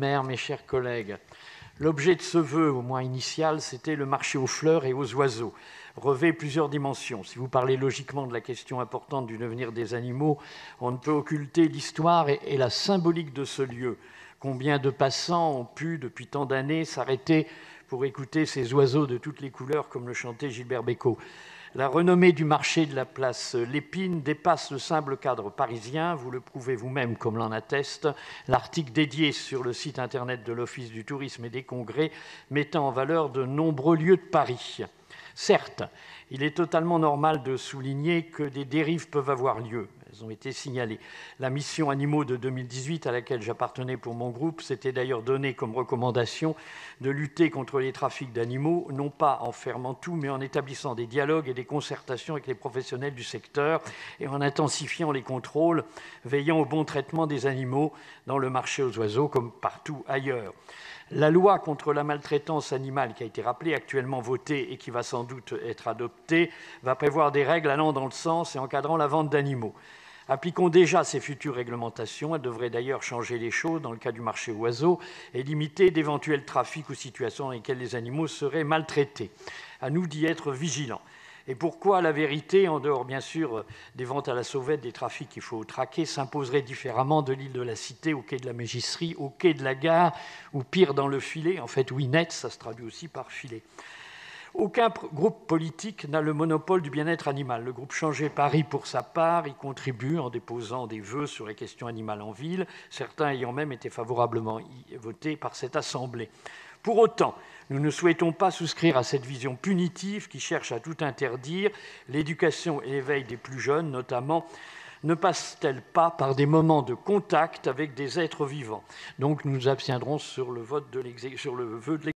maire, mes chers collègues, l'objet de ce vœu, au moins initial, c'était le marché aux fleurs et aux oiseaux, revêt plusieurs dimensions. Si vous parlez logiquement de la question importante du devenir des animaux, on ne peut occulter l'histoire et la symbolique de ce lieu. Combien de passants ont pu, depuis tant d'années, s'arrêter pour écouter ces oiseaux de toutes les couleurs, comme le chantait Gilbert Bécaud. La renommée du marché de la place Lépine dépasse le simple cadre parisien, vous le prouvez vous-même comme l'en atteste l'article dédié sur le site internet de l'Office du tourisme et des congrès mettant en valeur de nombreux lieux de Paris. Certes, il est totalement normal de souligner que des dérives peuvent avoir lieu. Elles ont été signalées. La mission Animaux de 2018, à laquelle j'appartenais pour mon groupe, s'était d'ailleurs donnée comme recommandation de lutter contre les trafics d'animaux, non pas en fermant tout, mais en établissant des dialogues et des concertations avec les professionnels du secteur et en intensifiant les contrôles, veillant au bon traitement des animaux dans le marché aux oiseaux comme partout ailleurs. La loi contre la maltraitance animale qui a été rappelée, actuellement votée et qui va sans doute être adoptée, va prévoir des règles allant dans le sens et encadrant la vente d'animaux. Appliquons déjà ces futures réglementations. Elles devraient d'ailleurs changer les choses dans le cas du marché aux oiseaux et limiter d'éventuels trafics ou situations dans lesquelles les animaux seraient maltraités. À nous d'y être vigilants. Et pourquoi la vérité, en dehors bien sûr des ventes à la sauvette, des trafics qu'il faut traquer, s'imposerait différemment de l'île de la Cité, au quai de la Mégisserie, au quai de la Gare, ou pire dans le filet, en fait oui net, ça se traduit aussi par filet. Aucun groupe politique n'a le monopole du bien-être animal. Le groupe Changer Paris, pour sa part, y contribue en déposant des vœux sur les questions animales en ville, certains ayant même été favorablement votés par cette Assemblée. Pour autant, nous ne souhaitons pas souscrire à cette vision punitive qui cherche à tout interdire. L'éducation et l'éveil des plus jeunes, notamment, ne passe-t-elle pas par des moments de contact avec des êtres vivants? Donc nous nous abstiendrons sur le vœu de